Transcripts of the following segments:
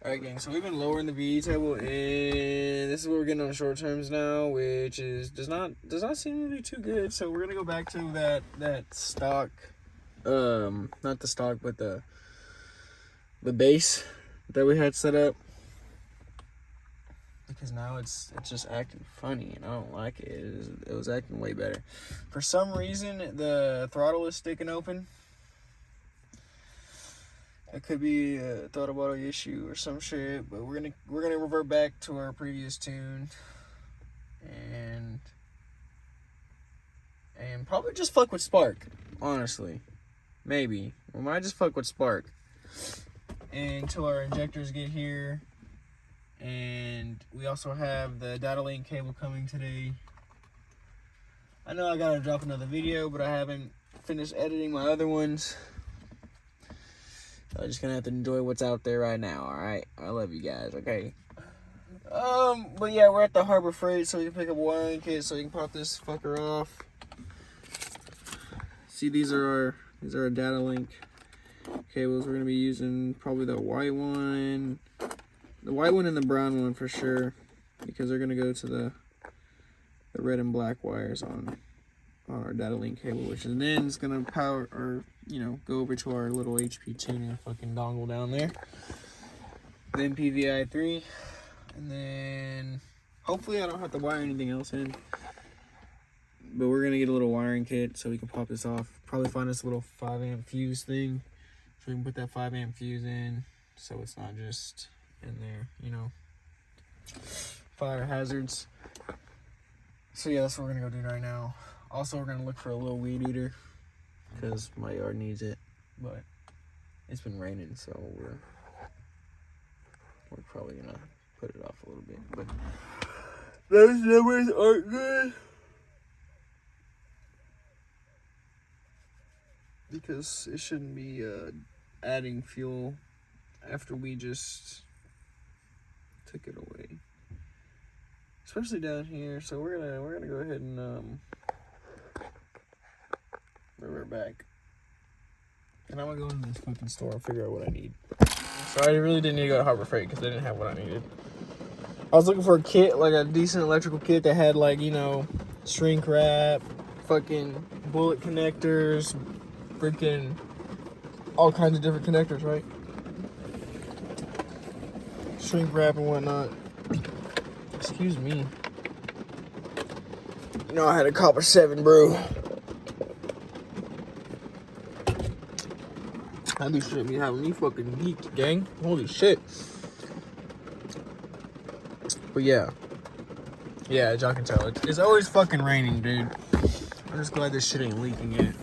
Alright, gang, so we've been lowering the VE table, and this is what we're getting on short terms now, which is does not seem to be too good. So we're gonna go back to that stock, not the stock, but the base that we had set up, because now it's just acting funny, and I don't like it. It was acting way better. For some reason, the throttle is sticking open. It could be a throttle bottle issue or some shit, but we're gonna revert back to our previous tune, and probably just fuck with Spark. Honestly, maybe we might just fuck with Spark until our injectors get here, and we also have the data link cable coming today. I know I gotta drop another video, but I haven't finished editing my other ones. I'm just gonna have to enjoy what's out there right now, alright? I love you guys, okay? But yeah, we're at the Harbor Freight, so we can pick up a wiring kit so we can pop this fucker off. See, these are our data link cables. We're gonna be using probably the white one and the brown one for sure, because they're gonna go to the red and black wires on our data link cable, which is then it's gonna power or go over to our little HP tuner fucking dongle down there. Then PVI 3, and then hopefully I don't have to wire anything else in. But we're gonna get a little wiring kit so we can pop this off. Probably find this little 5-amp fuse thing, so we can put that 5-amp fuse in, so it's not just in there, fire hazards. So yeah, that's what we're gonna go do right now. Also, we're gonna look for a little weed eater, because my yard needs it, but it's been raining, so we're probably gonna put it off a little bit. But those numbers aren't good, because it shouldn't be adding fuel after we just took it away, especially down here. So we're gonna go ahead and revert back, and I'm gonna go into this fucking store and figure out what I need. So I really didn't need to go to Harbor Freight because they didn't have what I needed. I was looking for a kit, like a decent electrical kit that had, like, shrink wrap, fucking bullet connectors, freaking all kinds of different connectors, right? Shrink wrap and whatnot. Excuse me. I had a copper 7, bro. That be shit be having me fucking geeked, gang. Holy shit. But yeah, as y'all can tell, it's always fucking raining, dude. I'm just glad this shit ain't leaking yet.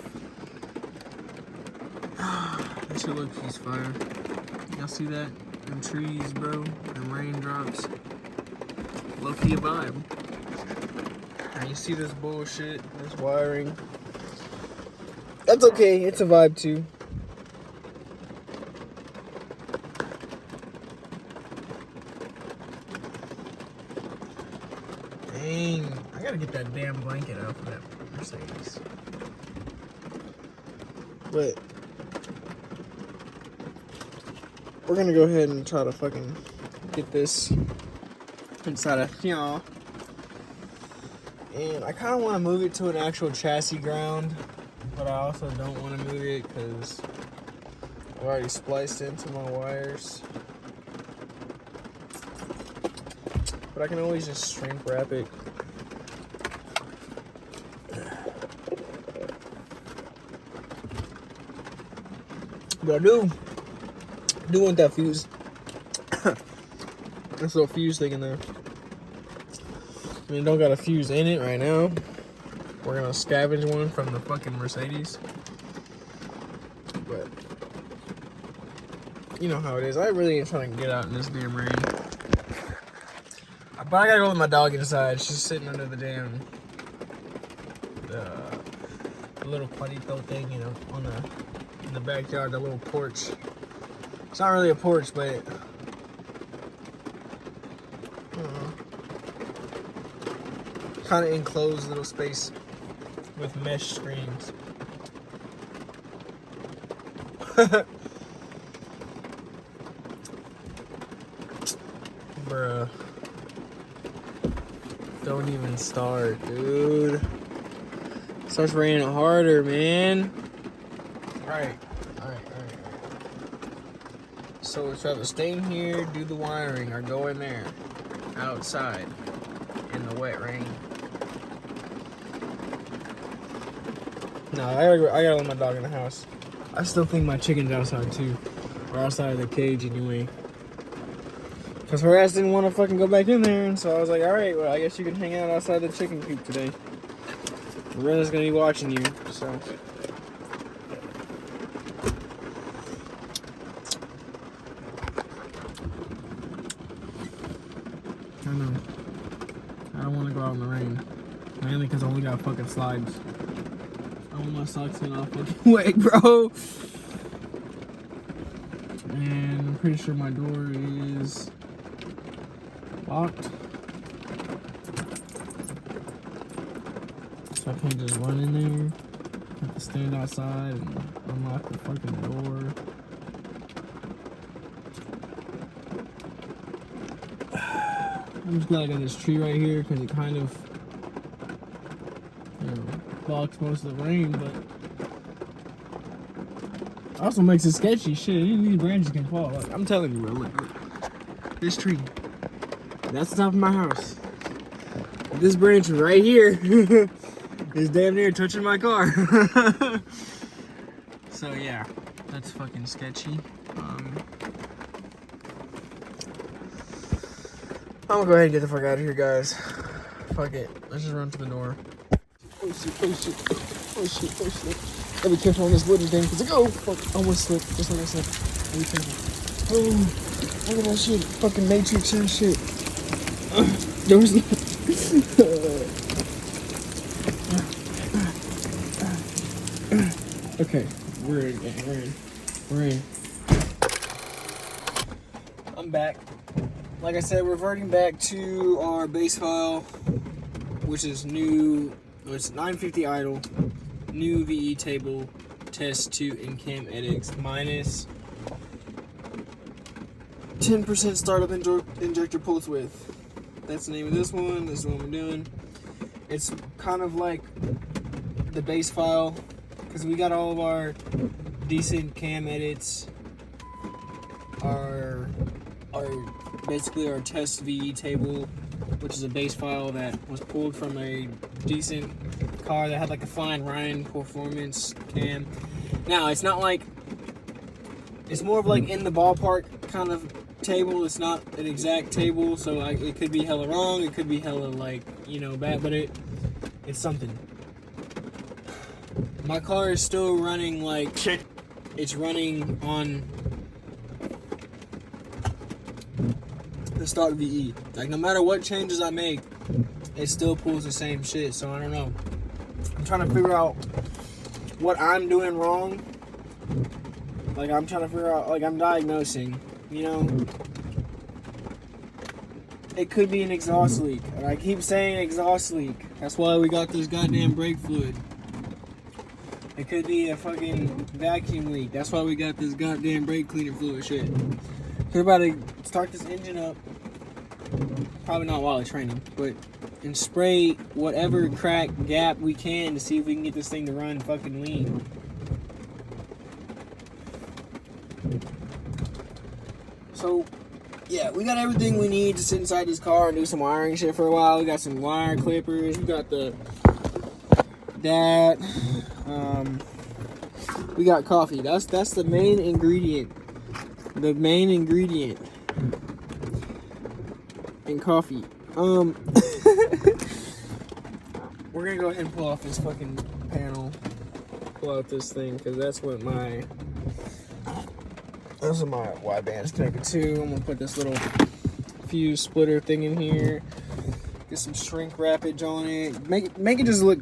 That shit looks like fire. Y'all see that? Them trees, bro. Them raindrops. Low-key a vibe. And you see this bullshit, this wiring. That's okay. It's a vibe too. Dang, I gotta get that damn blanket out of that Mercedes. But we're gonna go ahead and try to fucking get this inside of here. And I kind of want to move it to an actual chassis ground, but I also don't want to move it because I've already spliced into my wires. But I can always just shrink wrap it. But I do want that fuse. This little fuse thing in there. I mean, don't got a fuse in it right now. We're gonna scavenge one from the fucking Mercedes. But you know how it is. I really ain't trying to get out in this damn rain. But I gotta go with my dog inside. She's sitting under the damn the little cuadrito thing, in the backyard, the little porch. It's not really a porch, but kind of enclosed little space with mesh screens. Bruh. Don't even start, dude. Starts raining harder, man. Alright. So let's have to stay in here, do the wiring, or go in there, outside, in the wet rain. No, I gotta let my dog in the house. I still think my chicken's outside too. Or outside of the cage anyway. Because her ass didn't want to fucking go back in there, and so I was like, alright, well, I guess you can hang out outside the chicken coop today. Rena's gonna be watching you, so. I know. I don't want to go out in the rain. Mainly because I only got fucking slides. I want my socks in all fucking wet, bro. And I'm pretty sure my door is locked. So I can't just run in there. I have to stand outside and unlock the fucking door. I'm just glad I got this tree right here because it kind of, blocks most of the rain, but also makes it sketchy. Shit, any of these branches can fall. Like, I'm telling you, bro, look. This tree. That's the top of my house. This branch right here is damn near touching my car. So yeah, that's fucking sketchy. I'm gonna go ahead and get the fuck out of here, guys. Fuck it. Let's just run to the door. Oh shit. Gotta be careful on this wooden thing, because it fuck, almost slipped. Just like I said. Be careful. Oh, look at that shit. Fucking Matrix and shit. Doors. Okay, we're in. I'm back. Like I said, reverting back to our base file, which is new. It's 950 idle, new VE table, test 2 in cam edits, minus 10% startup injector pulse width. That's the name of this one. This is what we're doing. It's kind of like the base file, because we got all of our decent cam edits, basically our test VE table, which is a base file that was pulled from a decent car that had like a flying Ryan performance cam. Now it's not like, it's more of like in the ballpark kind of table. It's not an exact table, so it could be hella wrong, it could be hella like, bad, but it's something. My car is still running like shit. It's running on the stock VE. Like, no matter what changes I make, it still pulls the same shit. So I don't know. I'm trying to figure out what I'm doing wrong. Like, I'm trying to figure out, like, I'm diagnosing, It could be an exhaust leak. And I keep saying exhaust leak. That's why we got this goddamn brake fluid. It could be a fucking vacuum leak. That's why we got this goddamn brake cleaner fluid shit. We're about to start this engine up. Probably not while it's raining, but and spray whatever crack gap we can to see if we can get this thing to run fucking lean. So, yeah, we got everything we need to sit inside this car and do some wiring shit for a while. We got some wire clippers. We got we got coffee. That's the main ingredient. The main ingredient in coffee. We're gonna go ahead and pull off this fucking panel. Pull out this thing, because that's what my wide band is connected to. I'm gonna put this little fuse splitter thing in here. Get some shrink wrappage on it. Make it just look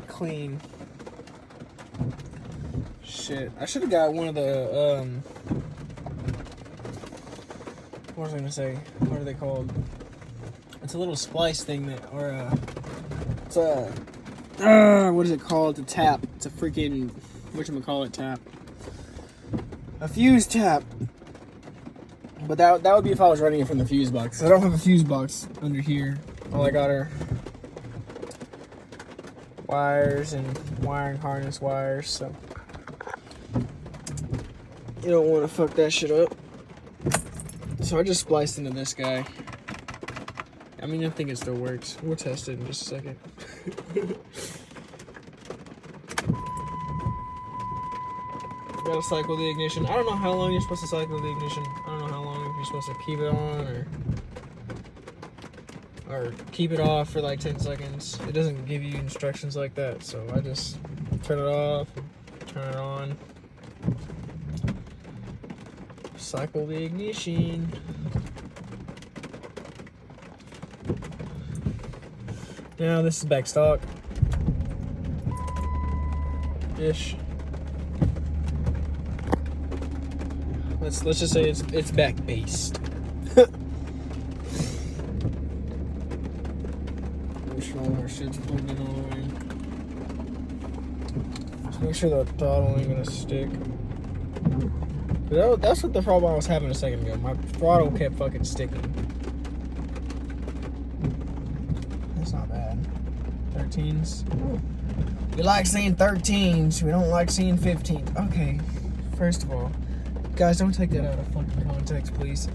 clean. Shit, I should have got one of the what was I gonna say? What are they called? It's a little splice thing it's a what is it called? It's a tap. It's a freaking whatchamacallit tap. A fuse tap. But that would be if I was running it from the fuse box. I don't have a fuse box under here. All I got are wires and wiring harness wires, so you don't want to fuck that shit up. So I just spliced into this guy. I mean, I think it still works. We'll test it in just a second. Gotta cycle the ignition. I don't know how long you're supposed to cycle the ignition. I don't know how long you're supposed to keep it on or keep it off for like 10 seconds. It doesn't give you instructions like that, so I just turn it off, turn it on, cycle the ignition. Now this is back stock ish. Let's just say it's back based. Make sure all our shit's plugged in all the way. Just make sure the throttle ain't gonna stick. That's what the problem I was having a second ago. My throttle kept fucking sticking. That's not bad. 13s. We like seeing 13s. We don't like seeing 15s. Okay. First of all, guys, don't take that out of fucking context, please.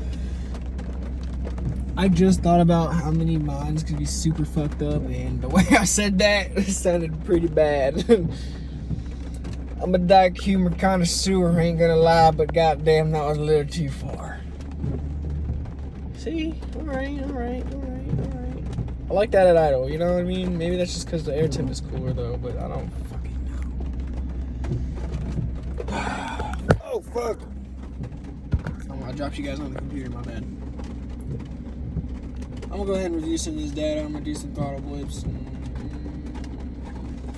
I just thought about how many minds could be super fucked up, and the way I said that, it sounded pretty bad. I'm a dark humor connoisseur, ain't gonna lie, but goddamn, that was a little too far. See? Alright. I like that at idle, you know what I mean? Maybe that's just because the air temp is cooler, though, but I don't fucking know. Oh, fuck. I dropped you guys on the computer, my bad. I'm gonna go ahead and review some of this data. I'm gonna do some throttle blips and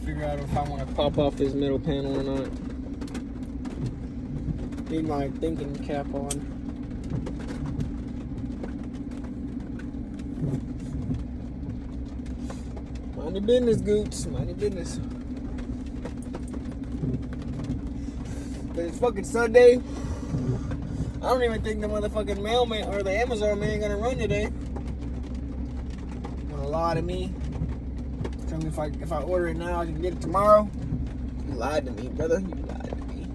figure out if I want to pop off this middle panel or not. Need my thinking cap on. Mind your business, Goots. Mind your business. But it's fucking Sunday. I don't even think the motherfucking mailman or the Amazon man gonna run today. Wanna lie to me? Tell me if I order it now, I can get it tomorrow. You lied to me, brother. You lied to me.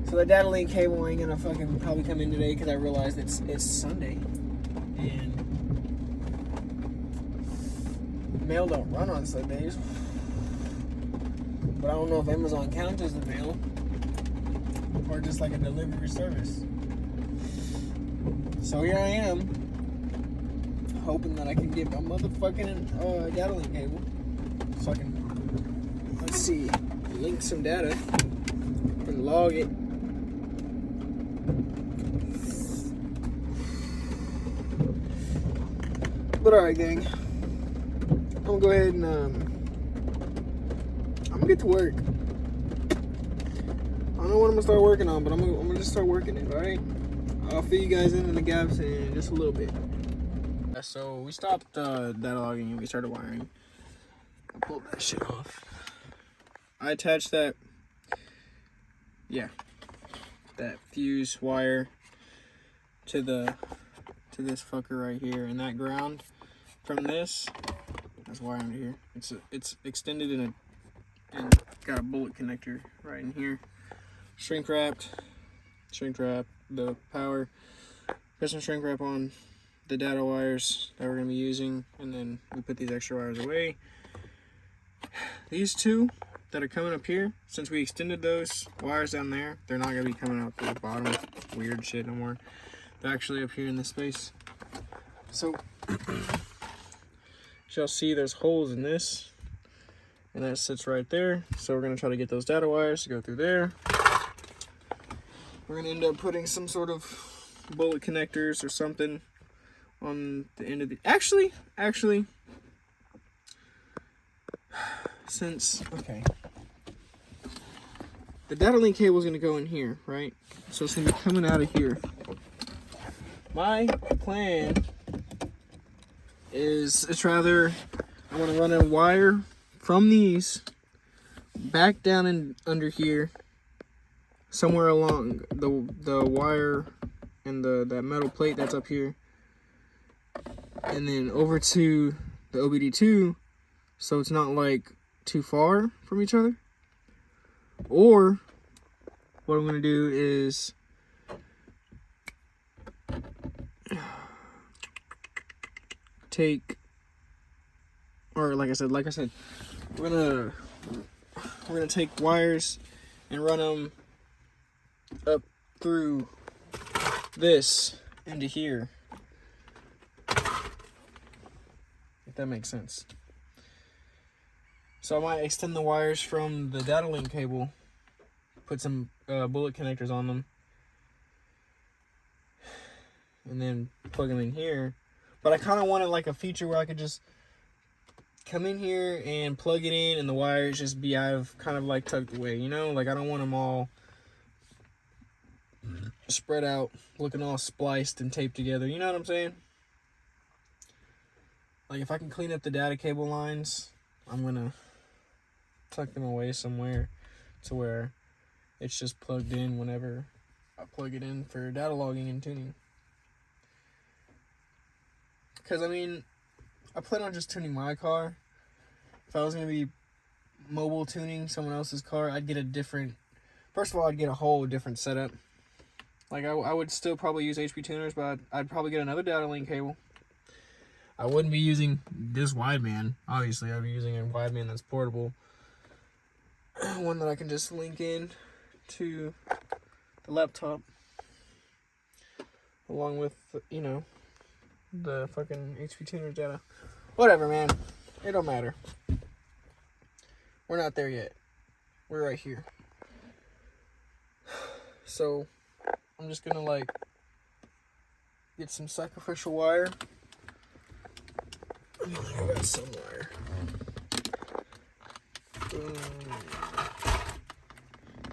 So the data link cable ain't gonna fucking probably come in today because I realized it's Sunday and mail don't run on Sundays. But I don't know if Amazon counts as the mail. Or just like a delivery service. So here I am, hoping that I can get my motherfucking data link cable, so I can, let's see, link some data and log it. But alright, gang, I'm gonna go ahead and I'm gonna get to work. I don't know what I'm gonna start working on, but I'm gonna just start working it, alright? I'll fill you guys in the gaps in just a little bit. So we stopped data logging and we started wiring. I pulled that shit off. I attached that fuse wire to this fucker right here, and that ground from this, that's wire under here. It's extended and got a bullet connector right in here. Shrink wrap the power, put some shrink wrap on the data wires that we're going to be using, and then we put these extra wires away. These two that are coming up here, since we extended those wires down there, they're not going to be coming out to the bottom weird shit no more. They're actually up here in this space. So y'all see there's holes in this, and that sits right there. So we're going to try to get those data wires to go through there. We're going to end up putting some sort of bullet connectors or something on the end of the... Actually, since... Okay. The data link cable is going to go in here, right? So it's going to be coming out of here. My plan is it's rather... I want to run a wire from these back down in under here, somewhere along the wire and that metal plate that's up here, and then over to the OBD2, so it's not like too far from each other. Or what I'm gonna do is take, or like I said, we're gonna take wires and run them up through this into here, if that makes sense. So I might extend the wires from the data link cable, put some bullet connectors on them, and then plug them in here. But I kind of wanted like a feature where I could just come in here and plug it in and the wires just be out of, kind of like tucked away, you know? Like I don't want them all spread out, looking all spliced and taped together, you know what I'm saying? Like if I can clean up the data cable lines, I'm gonna tuck them away somewhere to where it's just plugged in whenever I plug it in for data logging and tuning. Because I mean, I plan on just tuning my car. If I was going to be mobile tuning someone else's car, I'd get a different, first of all, I'd get a whole different setup. Like I would still probably use HP tuners, but I'd probably get another data link cable. I wouldn't be using this wideband. Obviously, I'd be using a wideband that's portable. One that I can just link in to the laptop. Along with, you know, the fucking HP tuner data. Whatever, man. It don't matter. We're not there yet. We're right here. So, I'm just gonna, like, get some sacrificial wire. I think I got some wire. Boom.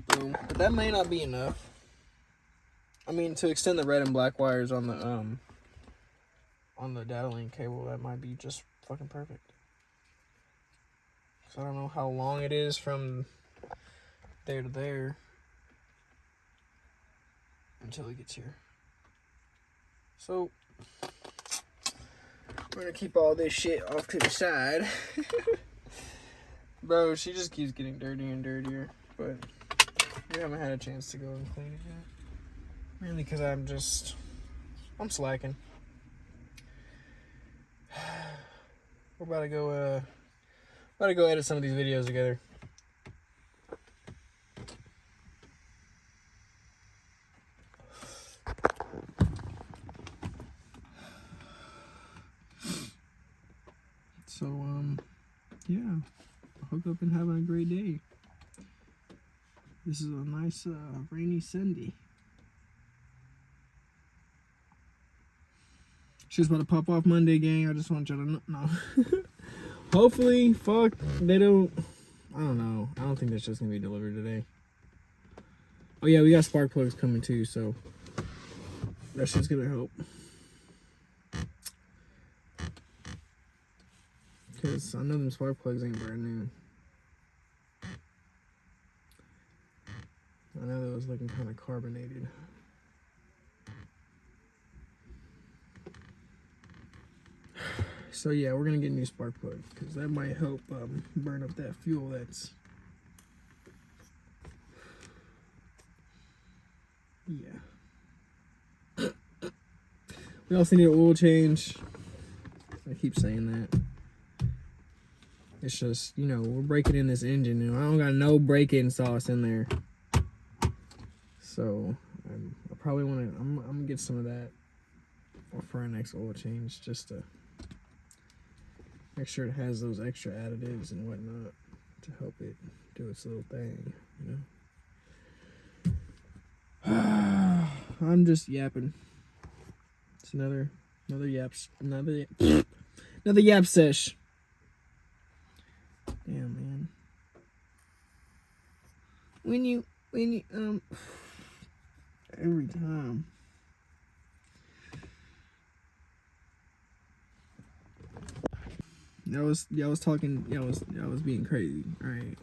Boom. But that may not be enough. I mean, to extend the red and black wires on the data link cable, that might be just fucking perfect. So I don't know how long it is from there to there until it gets here. So we're gonna keep all this shit off to the side. Bro, she just keeps getting dirtier and dirtier, but we haven't had a chance to go and clean it yet. Mainly because I'm slacking. We're about to go edit some of these videos together. So, yeah. Hook up and having a great day. This is a nice, rainy Sunday. She's about to pop off Monday, gang. I just want y'all to know. No. Hopefully, they don't. I don't know. I don't think that's just gonna be delivered today. Oh yeah, we got spark plugs coming too, so that shit's gonna help. Cause I know them spark plugs ain't brand new. I know that was looking kind of carbonated. So yeah, we're gonna get a new spark plug because that might help burn up that fuel that's. Yeah. We also need an oil change. I keep saying that. It's just, you know, we're breaking in this engine and I don't got no break-in sauce in there. So I probably want to. I'm gonna get some of that for our next oil change, just to make sure it has those extra additives and whatnot to help it do its little thing, you know. I'm just yapping. It's another yap sesh. Damn, man. When you every time. I was being crazy. Alright.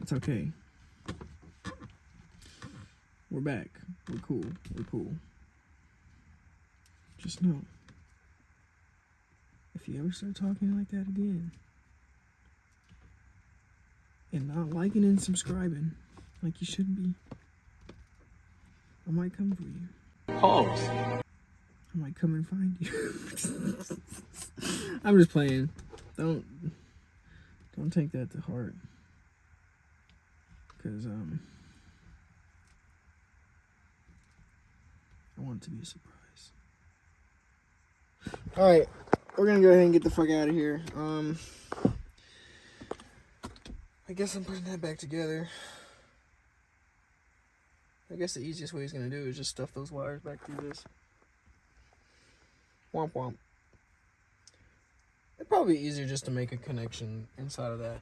It's okay. We're back. We're cool. just know, if you ever start talking like that again, and not liking and subscribing like you should be, I might come for you. Pause. I might come and find you. I'm just playing. Don't take that to heart. Cause I want it to be a surprise. Alright, we're gonna go ahead and get the fuck out of here. I guess I'm putting that back together. I guess the easiest way he's gonna do is just stuff those wires back through this. Womp womp. It'd probably be easier just to make a connection inside of that.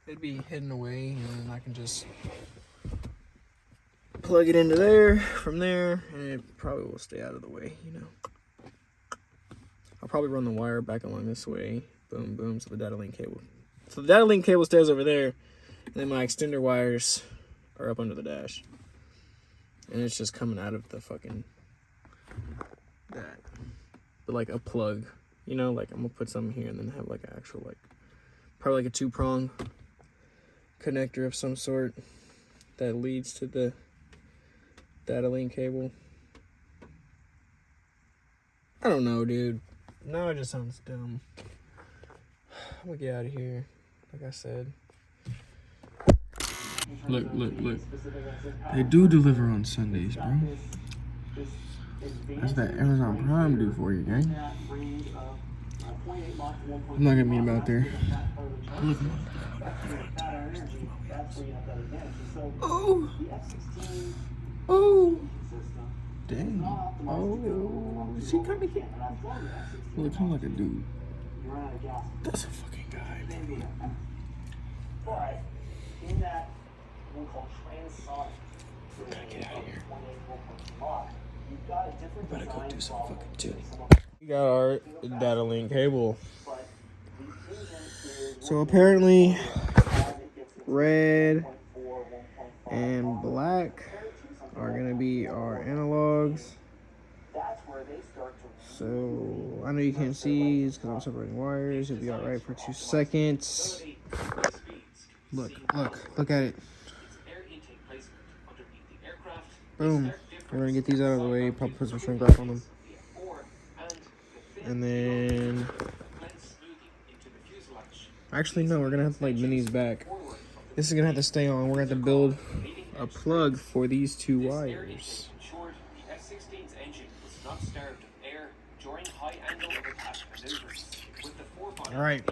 It'd be hidden away, and then I can just plug it into there, from there, and it probably will stay out of the way, you know. I'll probably run the wire back along this way. Boom, boom, so the data link cable. So the data link cable stays over there, and then my extender wires are up under the dash. And it's just coming out of the fucking, that. But like a plug, you know, like I'm gonna put something here and then have like an actual, like, probably like a 2-prong connector of some sort that leads to the data link cable. I don't know, dude. Now it just sounds dumb. I'm gonna get out of here, like I said. Look. They do deliver on Sundays, bro. That's that Amazon Prime do for you, gang. I'm not gonna meet him out there. Look. Oh. Dang. Oh. She kind of get. Look, kind of like a dude. That's a fucking guy. But in that gotta get out of here. Better go do some fucking tuning. We got our data link cable. So apparently, red and black are gonna be our analogs. So I know you can't see it's because I'm separating wires. It'll be all right for 2 seconds. Look at it. Boom. We're gonna get these out of the way. Probably put some shrink wrap on them. And then, actually no, we're gonna have to like bend these back. This is gonna have to stay on. We're gonna have to build a plug for these 2 wires. All right.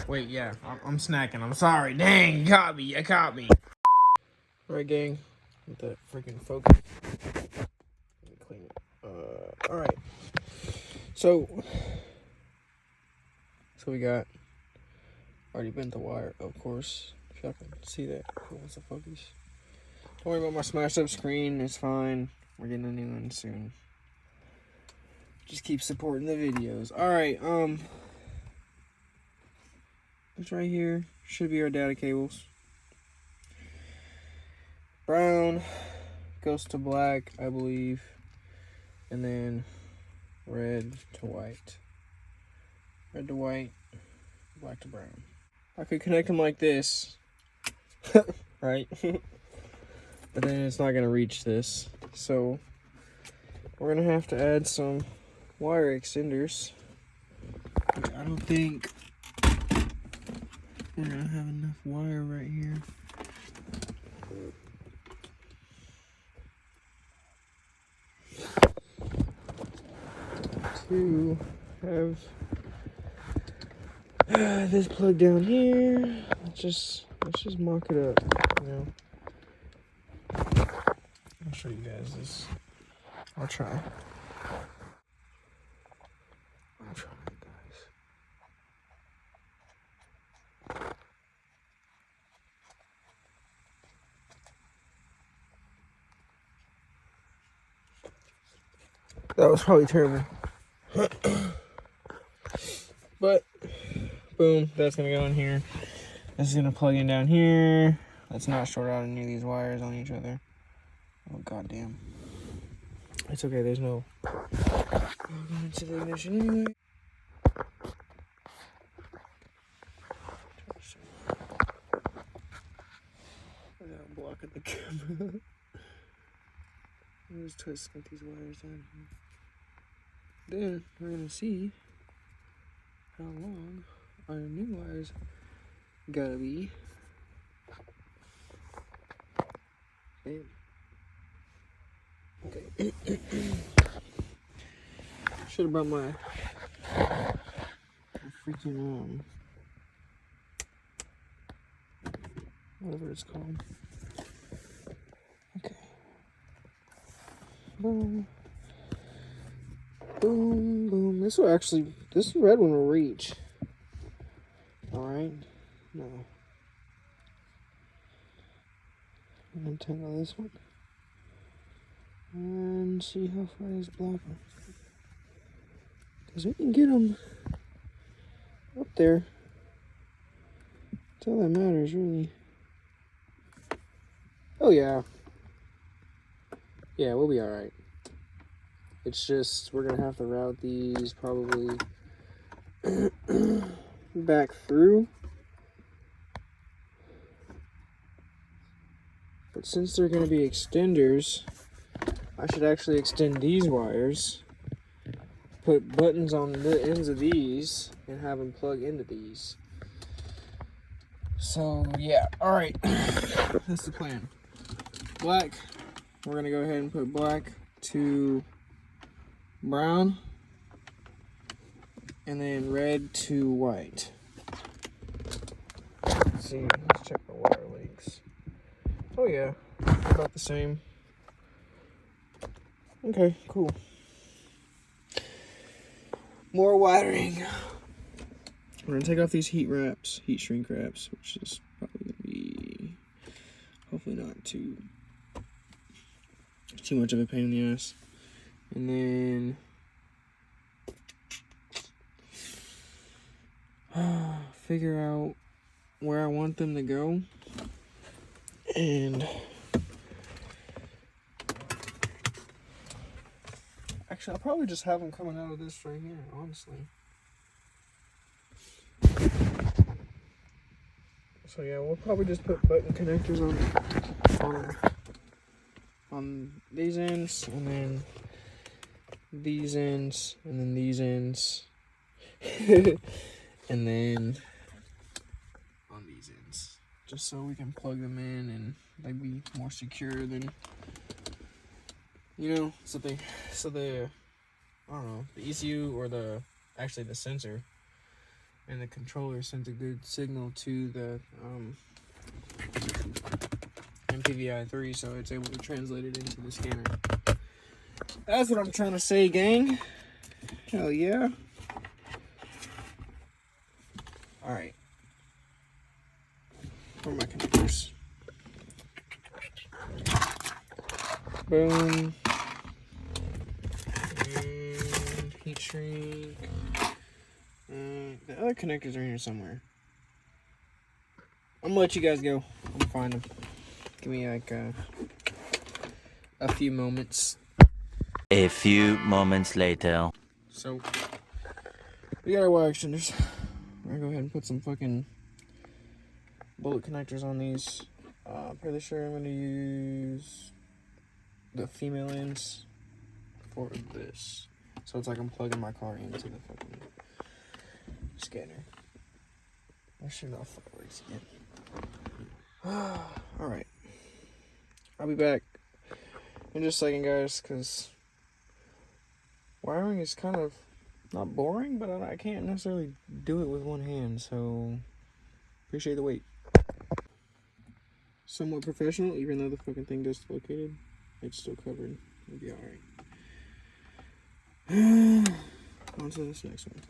Wait, yeah, I'm snacking. I'm sorry. Dang, you caught me. All right, gang. With that freaking focus. Let me clean it. All right. So we got already bent the wire, of course. If y'all can see that. What's the focus? Don't worry about my smashed up screen. It's fine. We're getting a new one soon. Just keep supporting the videos. All right. This right here should be our data cables. Brown goes to black, I believe, and then red to white. Red to white, black to brown. I could connect them like this, right? But then it's not gonna reach this. So we're gonna have to add some wire extenders. Which I don't think we're gonna have enough wire right here. To have this plug down here. Let's just mock it up, you know. I'll show you guys this. I'll try, guys. That was probably terrible. But boom, that's gonna go in here. This is gonna plug in down here. Let's not short out any of these wires on each other. Oh goddamn. It's okay, there's no going into the ignition anyway. Without blocking the camera. I'm just twisting these wires down here. Then we're gonna see how long our new wires gotta be. Okay. Should have brought my freaking whatever it's called. Okay. Boom. Boom, boom. This red one will reach. Alright. No. I'm gonna tangle this one. And see how far this blocking. Because we can get them up there. That's all that matters, really. Oh, yeah. Yeah, we'll be alright. It's just, we're going to have to route these probably back through. But since they're going to be extenders, I should actually extend these wires, put buttons on the ends of these, and have them plug into these. So, yeah, alright. That's the plan. Black, we're going to go ahead and put black to brown, and then red to white. Let's see, let's check the wire lengths. Oh yeah, about the same. Okay, cool. More wiring. We're gonna take off these heat shrink wraps, which is probably gonna be hopefully not too much of a pain in the ass. And then figure out where I want them to go. And actually, I'll probably just have them coming out of this right here, honestly. So yeah, we'll probably just put button connectors on these ends, and then these ends, and then these ends, and then on these ends, just so we can plug them in and they'd be more secure than, you know, so the I don't know, the ECU or the sensor and the controller sends a good signal to the MPVI-3, so it's able to translate it into the scanner. That's what I'm trying to say, gang. Hell yeah. Alright. Where are my connectors? Boom. And heat shrink. The other connectors are in here somewhere. I'm gonna let you guys go. I'm gonna find them. Give me like a few moments. A few moments later. So, we got our wire extenders. We're gonna go ahead and put some fucking bullet connectors on these. Pretty sure I'm gonna use the female ends for this. So it's like I'm plugging my car into the fucking scanner. I should know if it works again. Alright. I'll be back in just a second, guys, because wiring is kind of not boring, but I can't necessarily do it with one hand, so appreciate the wait. Somewhat professional, even though the fucking thing dislocated, it's still covered. It'll be alright. On to this next one.